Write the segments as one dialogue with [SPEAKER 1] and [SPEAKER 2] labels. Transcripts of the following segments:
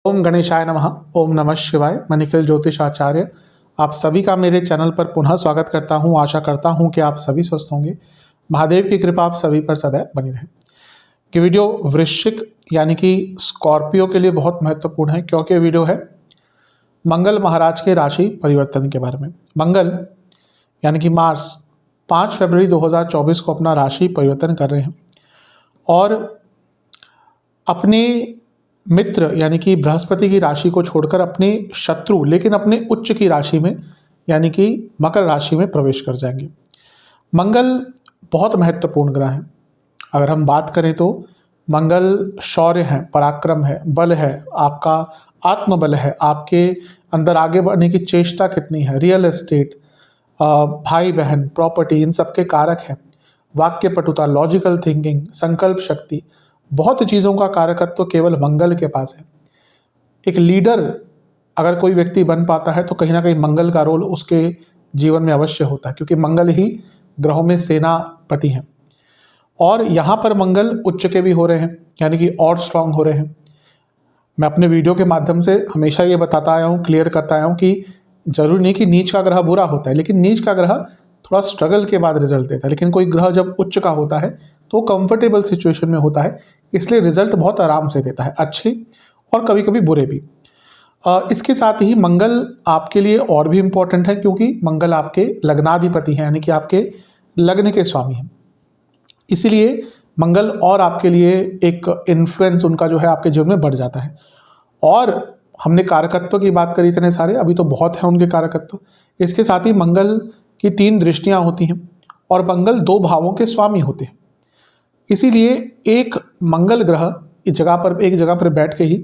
[SPEAKER 1] ओम गणेशाय नमः। ओम नमः शिवाय। मैं निखिल ज्योतिष आचार्य आप सभी का मेरे चैनल पर पुनः स्वागत करता हूं। आशा करता हूं कि आप सभी स्वस्थ होंगे। महादेव की कृपा आप सभी पर सदैव बनी रहे। ये वीडियो वृश्चिक यानी कि स्कॉर्पियो के लिए बहुत महत्वपूर्ण है, क्योंकि वीडियो है मंगल महाराज के राशि परिवर्तन के बारे में। मंगल यानी कि मार्स 5 फरवरी 2024 को अपना राशि परिवर्तन कर रहे हैं और अपने मित्र यानी कि बृहस्पति की राशि को छोड़कर अपने शत्रु लेकिन अपने उच्च की राशि में यानी कि मकर राशि में प्रवेश कर जाएंगे। मंगल बहुत महत्वपूर्ण ग्रह है। अगर हम बात करें तो मंगल शौर्य है, पराक्रम है, बल है, आपका आत्मबल है, आपके अंदर आगे बढ़ने की चेष्टा कितनी है, रियल एस्टेट, भाई बहन, प्रॉपर्टी, इन सब के कारक हैं। वाक्य पटुता, लॉजिकल थिंकिंग, संकल्प शक्ति, बहुत चीज़ों का कारकत्व केवल मंगल के पास है। एक लीडर अगर कोई व्यक्ति बन पाता है तो कहीं ना कहीं मंगल का रोल उसके जीवन में अवश्य होता है, क्योंकि मंगल ही ग्रहों में सेनापति हैं। और यहाँ पर मंगल उच्च के भी हो रहे हैं, यानी कि और स्ट्रांग हो रहे हैं। मैं अपने वीडियो के माध्यम से हमेशा ये बताता आया हूँ, क्लियर करता आया हूँ कि जरूरी नहीं कि नीच का ग्रह बुरा होता है, लेकिन नीच का ग्रह थोड़ा स्ट्रगल के बाद रिजल्ट देता है। लेकिन कोई ग्रह जब उच्च का होता है तो कंफर्टेबल सिचुएशन में होता है, इसलिए रिजल्ट बहुत आराम से देता है, अच्छे और कभी कभी बुरे भी। इसके साथ ही मंगल आपके लिए और भी इम्पोर्टेंट है, क्योंकि मंगल आपके लग्नाधिपति हैं, यानी कि आपके लग्न के स्वामी हैं। इसीलिए मंगल और आपके लिए एक इन्फ्लुएंस उनका जो है आपके जीवन में बढ़ जाता है। और हमने कारकत्व की बात करी इतने सारे, अभी तो बहुत है उनके कारकत्व। इसके साथ ही मंगल की 3 दृष्टियां होती हैं और मंगल 2 भावों के स्वामी होते हैं। इसीलिए एक मंगल ग्रह एक जगह पर बैठ के ही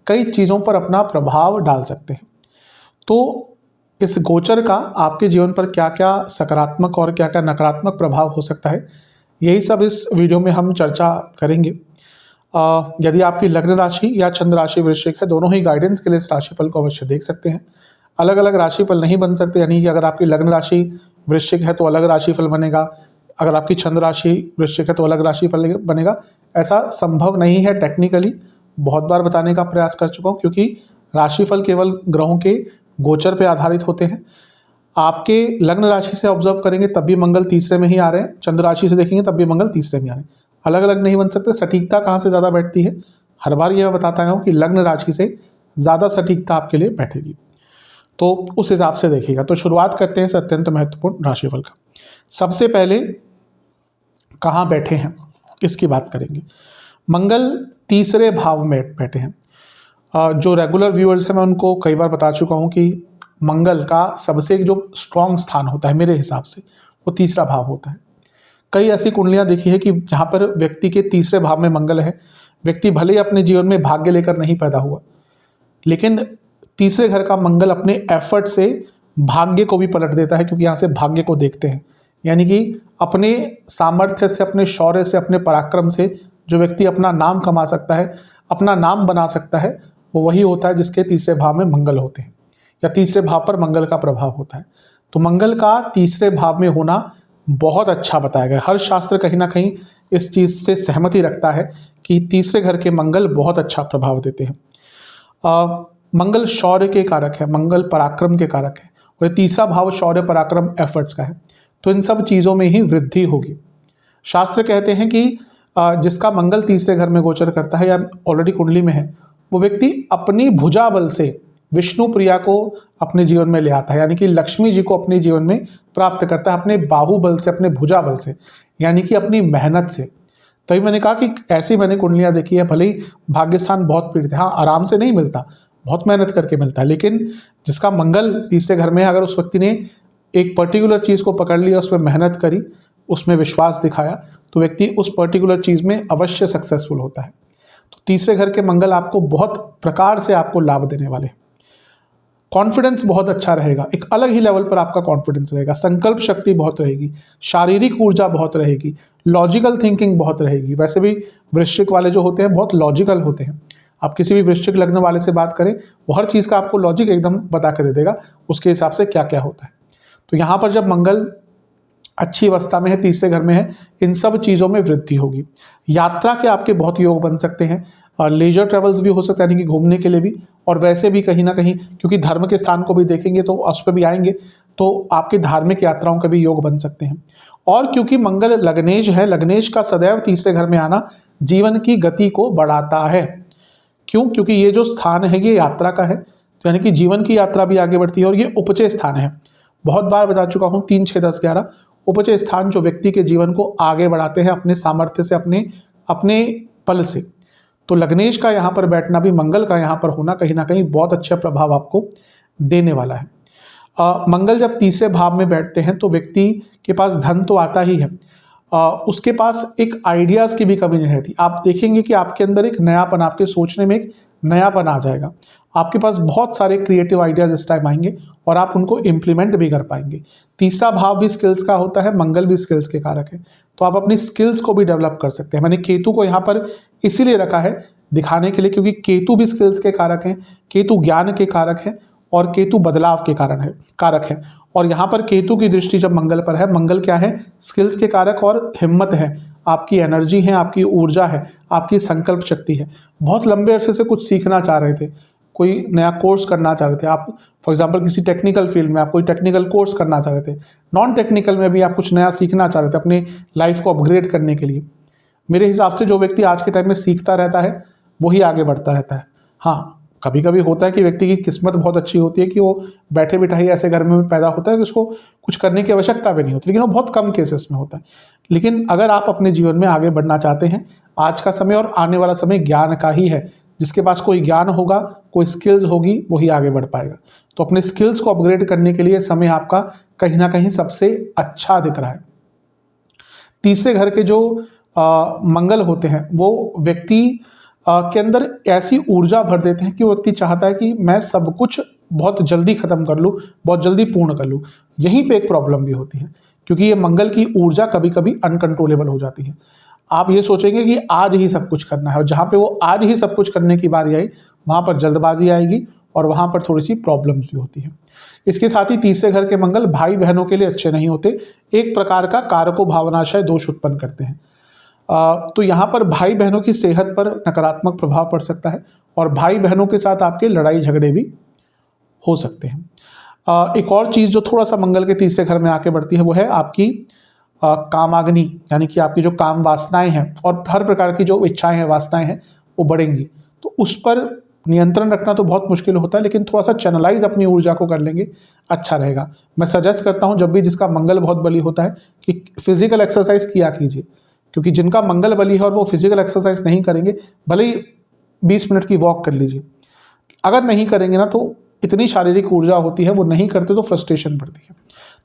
[SPEAKER 1] कई चीज़ों पर अपना प्रभाव डाल सकते हैं। तो इस गोचर का आपके जीवन पर क्या क्या सकारात्मक और क्या क्या नकारात्मक प्रभाव हो सकता है, यही सब इस वीडियो में हम चर्चा करेंगे। यदि आपकी लग्न राशि या चंद्र राशि वृश्चिक है, दोनों ही गाइडेंस के लिए इस राशिफल को अवश्य देख सकते हैं। अलग अलग राशिफल नहीं बन सकते, यानी कि अगर आपकी लग्न राशि वृश्चिक है तो अलग राशिफल बनेगा, अगर आपकी चंद्र राशि वृश्चिक है तो अलग राशिफल बनेगा। ऐसा संभव नहीं है। टेक्निकली बहुत बार बताने का प्रयास कर चुका हूँ, क्योंकि राशिफल केवल ग्रहों के गोचर पे आधारित होते हैं। आपके लग्न राशि से ऑब्जर्व करेंगे तब भी मंगल तीसरे में ही आ रहे हैं, चंद्र राशि से देखेंगे तब भी मंगल तीसरे में आ रहे हैं। अलग अलग नहीं बन सकते। सटीकता कहाँ से ज़्यादा बैठती है, हर बार यह बताता हूँ कि लग्न राशि से ज़्यादा सटीकता आपके लिए बैठेगी, तो उस हिसाब से देखिएगा। तो शुरुआत करते हैं इस अत्यंत महत्वपूर्ण राशिफल का। सबसे पहले कहाँ बैठे हैं इसकी बात करेंगे। मंगल तीसरे भाव में बैठे हैं। जो रेगुलर व्यूअर्स हैं मैं उनको कई बार बता चुका हूँ कि मंगल का सबसे जो स्ट्रॉन्ग स्थान होता है मेरे हिसाब से वो तीसरा भाव होता है। कई ऐसी कुंडलियाँ देखी है कि जहाँ पर व्यक्ति के तीसरे भाव में मंगल है, व्यक्ति भले ही अपने जीवन में भाग्य लेकर नहीं पैदा हुआ, लेकिन तीसरे घर का मंगल अपने एफर्ट से भाग्य को भी पलट देता है, क्योंकि यहाँ से भाग्य को देखते हैं। यानी कि अपने सामर्थ्य से, अपने शौर्य से, अपने पराक्रम से जो व्यक्ति अपना नाम कमा सकता है, अपना नाम बना सकता है, वो वही होता है जिसके तीसरे भाव में मंगल होते हैं या तीसरे भाव पर मंगल का प्रभाव होता है। तो मंगल का तीसरे भाव में होना बहुत अच्छा बताया गया। हर शास्त्र कहीं ना कहीं इस चीज़ से सहमति रखता है कि तीसरे घर के मंगल बहुत अच्छा प्रभाव देते हैं। मंगल शौर्य के कारक है, मंगल पराक्रम के कारक है, और तीसरा भाव शौर्य, पराक्रम, एफर्ट्स का है। तो इन सब चीज़ों में ही वृद्धि होगी। शास्त्र कहते हैं कि जिसका मंगल तीसरे घर में गोचर करता है या ऑलरेडी कुंडली में है, वो व्यक्ति अपनी भुजा बल से विष्णु प्रिया को अपने जीवन में ले आता है, यानी कि लक्ष्मी जी को अपने जीवन में प्राप्त करता है अपने बाहुबल से, अपने भुजा बल से, यानी कि अपनी मेहनत से। तभी मैंने कहा कि ऐसी मैंने कुंडलियाँ देखी है, भले ही भाग्यस्थान बहुत पीड़ित है, हाँ आराम से नहीं मिलता, बहुत मेहनत करके मिलता है, लेकिन जिसका मंगल तीसरे घर में है, अगर उस व्यक्ति ने एक पर्टिकुलर चीज़ को पकड़ लिया, उसमें मेहनत करी, उसमें विश्वास दिखाया, तो व्यक्ति उस पर्टिकुलर चीज़ में अवश्य सक्सेसफुल होता है। तो तीसरे घर के मंगल आपको बहुत प्रकार से आपको लाभ देने वाले हैं। कॉन्फिडेंस बहुत अच्छा रहेगा, एक अलग ही लेवल पर आपका कॉन्फिडेंस रहेगा, संकल्प शक्ति बहुत रहेगी, शारीरिक ऊर्जा बहुत रहेगी, लॉजिकल थिंकिंग बहुत रहेगी। वैसे भी वृश्चिक वाले जो होते हैं बहुत लॉजिकल होते हैं। आप किसी भी वृश्चिक लग्न वाले से बात करें, वो हर चीज़ का आपको लॉजिक एकदम बता के दे देगा, उसके हिसाब से क्या क्या होता है। तो यहाँ पर जब मंगल अच्छी अवस्था में है, तीसरे घर में है, इन सब चीज़ों में वृद्धि होगी। यात्रा के आपके बहुत योग बन सकते हैं, और लेजर ट्रेवल्स भी हो सकता है, यानी कि घूमने के लिए भी, और वैसे भी कहीं ना कहीं क्योंकि धर्म के स्थान को भी देखेंगे तो उस पर भी आएंगे, तो आपकी धार्मिक यात्राओं के भी योग बन सकते हैं। और क्योंकि मंगल लग्नेश है, लग्नेश का सदैव तीसरे घर में आना जीवन की गति को बढ़ाता है। क्यों? क्योंकि ये जो स्थान है ये यात्रा का है, तो यानी कि जीवन की यात्रा भी आगे बढ़ती है, और ये उपचय स्थान है। बहुत बार बता चुका हूँ, 3, 6, 10, 11 उपचय स्थान जो व्यक्ति के जीवन को आगे बढ़ाते हैं अपने सामर्थ्य से, अपने अपने पल से। तो लग्नेश का यहाँ पर बैठना भी, मंगल का यहाँ पर होना कहीं ना कहीं बहुत अच्छा प्रभाव आपको देने वाला है। मंगल जब तीसरे भाव में बैठते हैं तो व्यक्ति के पास धन तो आता ही है, उसके पास एक आइडियाज़ की भी कमी नहीं रहती। आप देखेंगे कि आपके अंदर एक नयापन, आपके सोचने में एक नयापन आ जाएगा। आपके पास बहुत सारे क्रिएटिव आइडियाज़ इस टाइम आएंगे और आप उनको इम्प्लीमेंट भी कर पाएंगे। तीसरा भाव भी स्किल्स का होता है, मंगल भी स्किल्स के कारक है, तो आप अपनी स्किल्स को भी डेवलप कर सकते हैं। मैंने केतु को यहाँ पर इसीलिए रखा है दिखाने के लिए, क्योंकि केतु भी स्किल्स के कारक हैं, केतु ज्ञान के कारक है, और केतु बदलाव के कारक है। और यहाँ पर केतु की दृष्टि जब मंगल पर है, मंगल क्या है? स्किल्स के कारक और हिम्मत है, आपकी एनर्जी है, आपकी ऊर्जा है, आपकी संकल्प शक्ति है। बहुत लंबे अरसे से कुछ सीखना चाह रहे थे, कोई नया कोर्स करना चाह रहे थे आप, फॉर एग्जांपल किसी टेक्निकल फील्ड में आप कोई टेक्निकल कोर्स करना चाह रहे थे, नॉन टेक्निकल में भी आप कुछ नया सीखना चाह रहे थे अपने लाइफ को अपग्रेड करने के लिए। मेरे हिसाब से जो व्यक्ति आज के टाइम में सीखता रहता है वही आगे बढ़ता रहता है। हाँ, कभी कभी होता है कि व्यक्ति की किस्मत बहुत अच्छी होती है कि वो बैठे बिठाई ऐसे घर में पैदा होता है कि उसको कुछ करने की आवश्यकता भी नहीं होती, लेकिन वो बहुत कम केसेस में होता है। लेकिन अगर आप अपने जीवन में आगे बढ़ना चाहते हैं, आज का समय और आने वाला समय ज्ञान का ही है। जिसके पास कोई ज्ञान होगा, कोई स्किल्स होगी, वही आगे बढ़ पाएगा। तो अपने स्किल्स को अपग्रेड करने के लिए समय आपका कहीं ना कहीं सबसे अच्छा दिख रहा है। तीसरे घर के जो मंगल होते हैं वो व्यक्ति के अंदर ऐसी ऊर्जा भर देते हैं कि वो व्यक्ति चाहता है कि मैं सब कुछ बहुत जल्दी खत्म कर लूँ, बहुत जल्दी पूर्ण कर लूँ। यहीं पे एक प्रॉब्लम भी होती है, क्योंकि ये मंगल की ऊर्जा कभी कभी अनकंट्रोलेबल हो जाती है। आप ये सोचेंगे कि आज ही सब कुछ करना है, और जहाँ पे वो आज ही सब कुछ करने की बारी आई वहाँ पर जल्दबाजी आएगी और वहाँ पर थोड़ी सी प्रॉब्लम्स भी होती है। इसके साथ ही तीसरे घर के मंगल भाई बहनों के लिए अच्छे नहीं होते, एक प्रकार का कारको भावनाशय दोष उत्पन्न करते हैं। तो यहाँ पर भाई बहनों की सेहत पर नकारात्मक प्रभाव पड़ सकता है, और भाई बहनों के साथ आपके लड़ाई झगड़े भी हो सकते हैं। एक और चीज़ जो थोड़ा सा मंगल के तीसरे घर में आके बढ़ती है वो है आपकी कामाग्नि, यानी कि आपकी जो काम वासनाएं हैं और हर प्रकार की जो इच्छाएं हैं, वासनाएं हैं, वो बढ़ेंगी। तो उस पर नियंत्रण रखना तो बहुत मुश्किल होता है, लेकिन थोड़ा सा चैनलाइज अपनी ऊर्जा को कर लेंगे, अच्छा रहेगा। मैं सजेस्ट करता हूँ जब भी जिसका मंगल बहुत बली होता है कि फिजिकल एक्सरसाइज किया कीजिए, क्योंकि जिनका मंगल बली है और वो फिजिकल एक्सरसाइज नहीं करेंगे, भले ही 20 मिनट की वॉक कर लीजिए, अगर नहीं करेंगे ना तो इतनी शारीरिक ऊर्जा होती है, वो नहीं करते तो फ्रस्ट्रेशन बढ़ती है।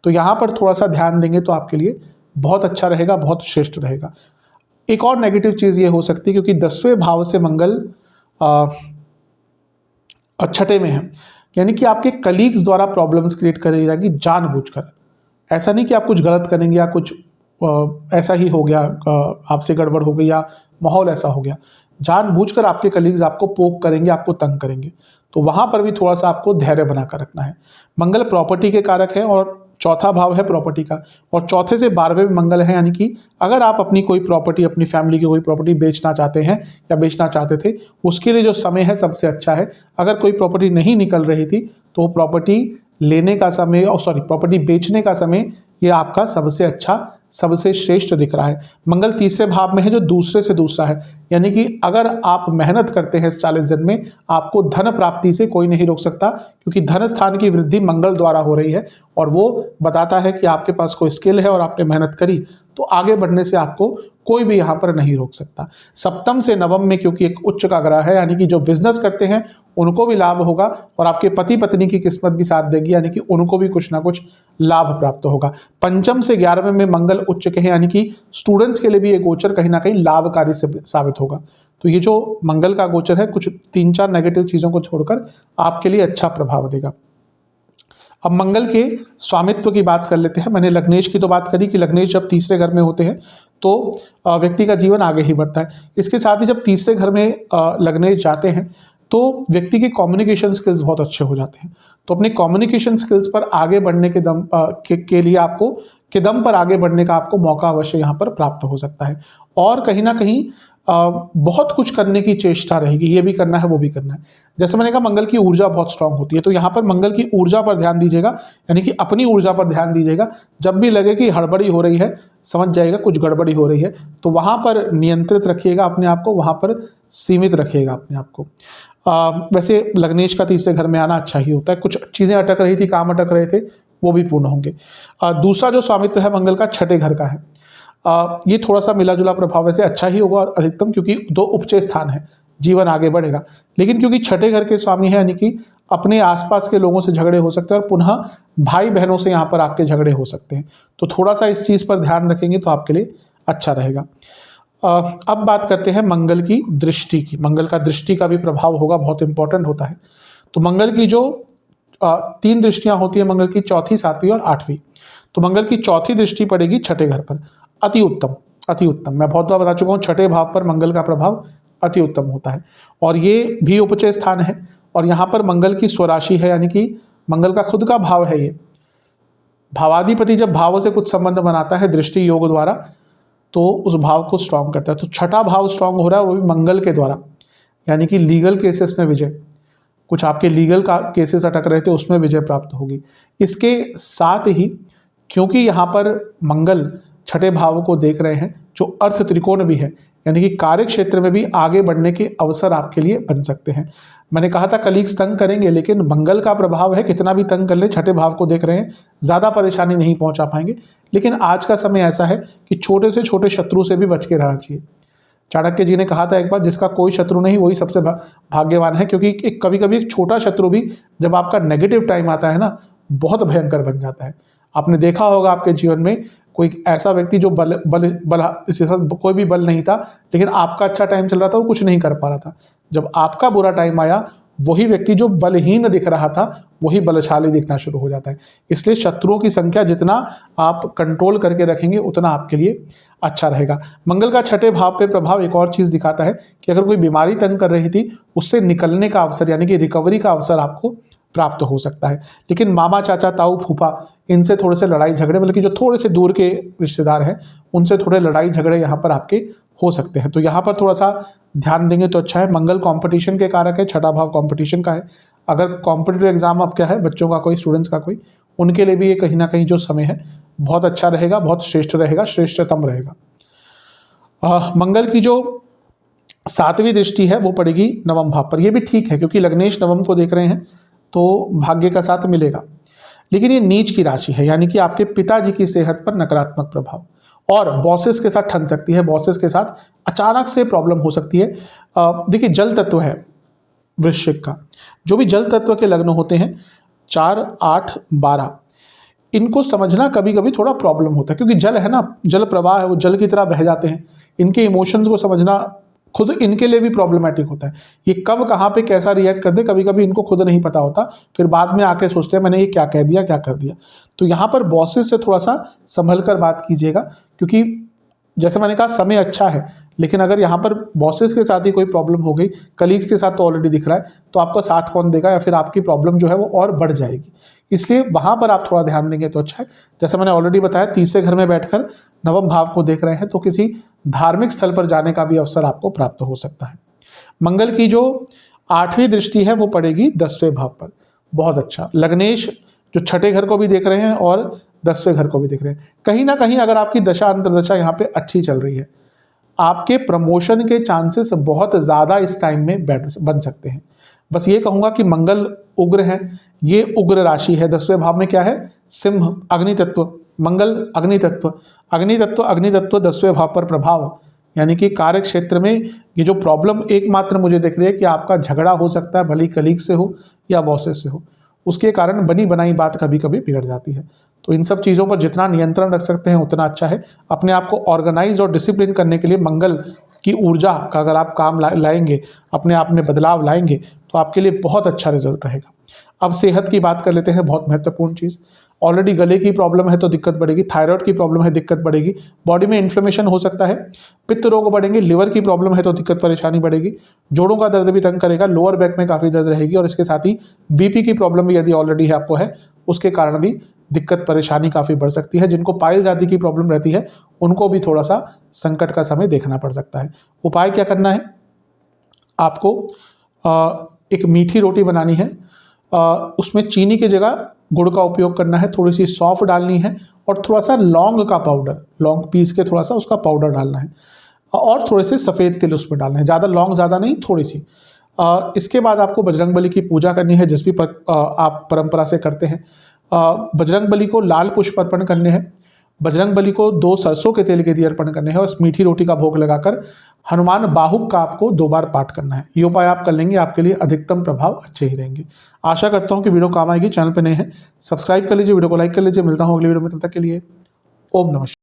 [SPEAKER 1] तो यहाँ पर थोड़ा सा ध्यान देंगे तो आपके लिए बहुत अच्छा रहेगा, बहुत श्रेष्ठ रहेगा। एक और नेगेटिव चीज़ ये हो सकती है, क्योंकि 10वें भाव से मंगल छठे में है, यानी कि आपके कलीग्स द्वारा प्रॉब्लम्स क्रिएट करी जाएगी जानबूझकर। ऐसा नहीं कि आप कुछ गलत करेंगे या कुछ ऐसा ही हो गया, आपसे गड़बड़ हो गई या माहौल ऐसा हो गया, जानबूझकर आपके कलीग्स आपको पोक करेंगे, आपको तंग करेंगे। तो वहाँ पर भी थोड़ा सा आपको धैर्य बनाकर रखना है। मंगल प्रॉपर्टी के कारक है और चौथा भाव है प्रॉपर्टी का, और चौथे से 12वें में मंगल है, यानी कि अगर आप अपनी कोई प्रॉपर्टी, अपनी फैमिली की कोई प्रॉपर्टी बेचना चाहते हैं या बेचना चाहते थे, उसके लिए जो समय है सबसे अच्छा है। अगर कोई प्रॉपर्टी नहीं निकल रही थी तो वो प्रॉपर्टी लेने का समय, प्रॉपर्टी बेचने का समय ये आपका सबसे अच्छा, सबसे श्रेष्ठ दिख रहा है। मंगल तीसरे भाव में है जो दूसरे से दूसरा है, यानी कि अगर आप मेहनत करते हैं इस 40 दिन में, आपको धन प्राप्ति से कोई नहीं रोक सकता, क्योंकि धन स्थान की वृद्धि मंगल द्वारा हो रही है, और वो बताता है कि आपके पास कोई स्किल है और आपने मेहनत करी तो आगे बढ़ने से आपको कोई भी यहाँ पर नहीं रोक सकता। सप्तम से नवम में क्योंकि एक उच्च का ग्रह है, यानी कि जो बिजनेस करते हैं उनको भी लाभ होगा, और आपके पति पत्नी की किस्मत भी साथ देगी, यानी कि उनको भी कुछ ना कुछ लाभ प्राप्त होगा। पंचम से 11वें में मंगल उच्च के हैं, यानी कि स्टूडेंट्स के लिए भी ये गोचर कहीं ना कहीं लाभकारी साबित होगा। तो ये जो मंगल का गोचर है, कुछ 3-4 नेगेटिव चीज़ों को छोड़कर आपके लिए अच्छा प्रभाव देगा। अब मंगल के स्वामित्व की बात कर लेते हैं। मैंने लग्नेश की तो बात करी कि लग्नेश जब तीसरे घर में होते हैं तो व्यक्ति का जीवन आगे ही बढ़ता है। इसके साथ ही जब तीसरे घर में लग्नेश जाते हैं तो व्यक्ति के कम्युनिकेशन स्किल्स बहुत अच्छे हो जाते हैं। तो अपने कम्युनिकेशन स्किल्स पर आगे बढ़ने के लिए आपको के दम पर आगे बढ़ने का आपको मौका अवश्य यहाँ पर प्राप्त हो सकता है। और कहीं ना कहीं बहुत कुछ करने की चेष्टा रहेगी, ये भी करना है वो भी करना है। जैसे मैंने कहा मंगल की ऊर्जा बहुत स्ट्रांग होती है, तो यहाँ पर मंगल की ऊर्जा पर ध्यान दीजिएगा, यानी कि अपनी ऊर्जा पर ध्यान दीजिएगा। जब भी लगे कि हड़बड़ी हो रही है, समझ जाइएगा कुछ गड़बड़ी हो रही है, तो वहाँ पर नियंत्रित रखिएगा अपने आप को, वहाँ पर सीमित रखिएगा अपने आप को। वैसे लग्नेश का तीसरे घर में आना अच्छा ही होता है। कुछ चीज़ें अटक रही थी, काम अटक रहे थे, वो भी पूर्ण होंगे। दूसरा जो स्वामित्व है मंगल का छठे घर का है। ये थोड़ा सा मिला जुला प्रभाव वैसे अच्छा ही होगा अधिकतम, क्योंकि 2 उपचय स्थान है, जीवन आगे बढ़ेगा। लेकिन क्योंकि छठे घर के स्वामी है, यानी कि अपने आसपास के लोगों से झगड़े हो सकते हैं, और पुनः भाई बहनों से यहाँ पर आपके झगड़े हो सकते हैं। तो थोड़ा सा इस चीज़ पर ध्यान रखेंगे तो आपके लिए अच्छा रहेगा। अब बात करते हैं मंगल की दृष्टि की। मंगल का दृष्टि का भी प्रभाव होगा, बहुत इंपॉर्टेंट होता है। तो मंगल की जो 3 दृष्टियां होती है मंगल की, चौथी, 7वीं और 8वीं। तो मंगल की चौथी दृष्टि पड़ेगी छठे घर पर। अति उत्तम, अति उत्तम। मैं बहुत बार बता चुका हूँ, छठे भाव पर मंगल का प्रभाव अति उत्तम होता है, और ये भी उपचय स्थान है। और यहाँ पर मंगल की स्वराशि है, यानी कि मंगल का खुद का भाव है। ये भावाधिपति जब भाव से कुछ संबंध बनाता है दृष्टि योग द्वारा, तो उस भाव को स्ट्रांग करता है। तो छठा भाव स्ट्रांग हो रहा है, वो भी मंगल के द्वारा, यानी कि लीगल केसेस में विजय। कुछ आपके लीगल का केसेस अटक रहे थे, उसमें विजय प्राप्त होगी। इसके साथ ही क्योंकि यहाँ पर मंगल छठे भाव को देख रहे हैं, जो अर्थ त्रिकोण भी है, यानी कि कार्य क्षेत्र में भी आगे बढ़ने के अवसर आपके लिए बन सकते हैं। मैंने कहा था कलीग्स तंग करेंगे, लेकिन मंगल का प्रभाव है, कितना भी तंग कर ले, छठे भाव को देख रहे हैं, ज़्यादा परेशानी नहीं पहुंचा पाएंगे। लेकिन आज का समय ऐसा है कि छोटे से छोटे शत्रु से भी बच के रहना चाहिए। चाणक्य जी ने कहा था एक बार, जिसका कोई शत्रु नहीं वही सबसे भाग्यवान है, क्योंकि कभी कभी एक छोटा शत्रु भी जब आपका नेगेटिव टाइम आता है ना, बहुत भयंकर बन जाता है। आपने देखा होगा आपके जीवन में कोई ऐसा व्यक्ति जो बल इसके साथ कोई भी बल नहीं था, लेकिन आपका अच्छा टाइम चल रहा था, वो कुछ नहीं कर पा रहा था। जब आपका बुरा टाइम आया, वही व्यक्ति जो बलहीन दिख रहा था, वही बलशाली दिखना शुरू हो जाता है। इसलिए शत्रुओं की संख्या जितना आप कंट्रोल करके रखेंगे, उतना आपके लिए अच्छा रहेगा। मंगल का छठे भाव पे प्रभाव एक और चीज़ दिखाता है कि अगर कोई बीमारी तंग कर रही थी, उससे निकलने का अवसर, यानी कि रिकवरी का अवसर आपको प्राप्त हो सकता है। लेकिन मामा, चाचा, ताऊ, फूफा, इनसे थोड़े से लड़ाई झगड़े, बल्कि जो थोड़े से दूर के रिश्तेदार हैं, उनसे थोड़े लड़ाई झगड़े यहाँ पर आपके हो सकते हैं। तो यहाँ पर थोड़ा सा ध्यान देंगे तो अच्छा है। मंगल कंपटीशन के कारक है, छठा भाव कंपटीशन का है। अगर कॉम्पिटिटिव एग्जाम अब क्या है, बच्चों का कोई, स्टूडेंट्स का कोई, उनके लिए भी ये कहीं ना कहीं जो समय है बहुत अच्छा रहेगा, बहुत श्रेष्ठ रहेगा, श्रेष्ठतम रहेगा। मंगल की जो 7वीं दृष्टि है वो पड़ेगी नवम भाव पर। ये भी ठीक है, क्योंकि लग्नेश नवम को देख रहे हैं, तो भाग्य का साथ मिलेगा। लेकिन ये नीच की राशि है, यानी कि आपके पिताजी की सेहत पर नकारात्मक प्रभाव, और बॉसेस के साथ ठन सकती है, बॉसेस के साथ अचानक से प्रॉब्लम हो सकती है। देखिए जल तत्व है वृश्चिक का, जो भी जल तत्व के लग्न होते हैं 4, 8, 12, इनको समझना कभी कभी थोड़ा प्रॉब्लम होता है, क्योंकि जल है ना, जल प्रवाह है, वो जल की तरह बह जाते हैं। इनके इमोशंस को समझना खुद इनके लिए भी प्रॉब्लमेटिक होता है। ये कब कहाँ पे कैसा रिएक्ट कर दे, कभी कभी इनको खुद नहीं पता होता, फिर बाद में आके सोचते हैं मैंने ये क्या कह दिया, क्या कर दिया। तो यहाँ पर बॉसेस से थोड़ा सा संभल कर बात कीजिएगा, क्योंकि जैसे मैंने कहा समय अच्छा है, लेकिन अगर यहाँ पर बॉसेस के साथ ही कोई प्रॉब्लम हो गई, कलीग्स के साथ तो ऑलरेडी दिख रहा है, तो आपका साथ कौन देगा, या फिर आपकी प्रॉब्लम जो है वो और बढ़ जाएगी। इसलिए वहाँ पर आप थोड़ा ध्यान देंगे तो अच्छा है। जैसे मैंने ऑलरेडी बताया, तीसरे घर में बैठकर नवम भाव को देख रहे हैं, तो किसी धार्मिक स्थल पर जाने का भी अवसर आपको प्राप्त हो सकता है। मंगल की जो 8वीं दृष्टि है वो पड़ेगी 10वें भाव पर। बहुत अच्छा। लग्नेश जो छठे घर को भी देख रहे हैं और 10वें घर को भी देख रहे हैं। कहीं ना कहीं अगर आपकी दशा अंतर्दशा यहाँ पे अच्छी चल रही है, आपके प्रमोशन के चांसेस बहुत ज़्यादा इस टाइम में बन सकते हैं। बस ये कहूँगा कि मंगल उग्र है, ये उग्र राशि है। 10वें भाव में क्या है, सिंह, अग्नि तत्व, मंगल अग्नि तत्व, अग्नि तत्व, अग्नि तत्व 10वें भाव पर प्रभाव, यानी कि कार्य क्षेत्र में ये जो प्रॉब्लम एकमात्र मुझे दिख रही है कि आपका झगड़ा हो सकता है, भले ही कलीग से हो या बॉसेस से हो, उसके कारण बनी बनाई बात कभी कभी बिगड़ जाती है। तो इन सब चीज़ों पर जितना नियंत्रण रख सकते हैं उतना अच्छा है। अपने आप को ऑर्गेनाइज और डिसिप्लिन करने के लिए मंगल की ऊर्जा का अगर आप काम लाएंगे, अपने आप में बदलाव लाएंगे, तो आपके लिए बहुत अच्छा रिजल्ट रहेगा। अब सेहत की बात कर लेते हैं, बहुत महत्वपूर्ण चीज़। ऑलरेडी गले की प्रॉब्लम है तो दिक्कत बढ़ेगी, थायराइड की प्रॉब्लम है दिक्कत बढ़ेगी, बॉडी में इन्फ्लेमेशन हो सकता है, पित्त रोग बढ़ेंगे, लिवर की प्रॉब्लम है तो दिक्कत परेशानी बढ़ेगी, जोड़ों का दर्द भी तंग करेगा, लोअर बैक में काफ़ी दर्द रहेगी और इसके साथ ही बीपी की प्रॉब्लम भी यदि ऑलरेडी है आपको है उसके कारण भी दिक्कत परेशानी काफ़ी बढ़ सकती है। जिनको पाइल्स आदि की प्रॉब्लम रहती है उनको भी थोड़ा सा संकट का समय देखना पड़ सकता है। उपाय क्या करना है, आपको एक मीठी रोटी बनानी है, उसमें चीनी की जगह गुड़ का उपयोग करना है, थोड़ी सी सौंफ डालनी है और थोड़ा सा लौंग का पाउडर, लौंग पीस के थोड़ा सा उसका पाउडर डालना है और थोड़े से सफ़ेद तिल उसमें डालना है, ज़्यादा लौंग ज़्यादा नहीं, थोड़ी सी। इसके बाद आपको बजरंगबली की पूजा करनी है जिस भी आप परंपरा से करते हैं। बजरंगबली को लाल पुष्प अर्पण करने हैं, बजरंगबली को 2 सरसों के तेल के दिए अर्पण करने हैं और इस मीठी रोटी का भोग लगाकर हनुमान बाहुक का आपको 2 बार पाठ करना है। ये उपाय आप कर लेंगे, आपके लिए अधिकतम प्रभाव अच्छे ही रहेंगे। आशा करता हूँ कि वीडियो काम आएगी। चैनल पर नए हैं सब्सक्राइब कर लीजिए, वीडियो को लाइक कर लीजिए। मिलता हूँ अगली वीडियो में, तब तक के लिए ओम नमः शिवाय।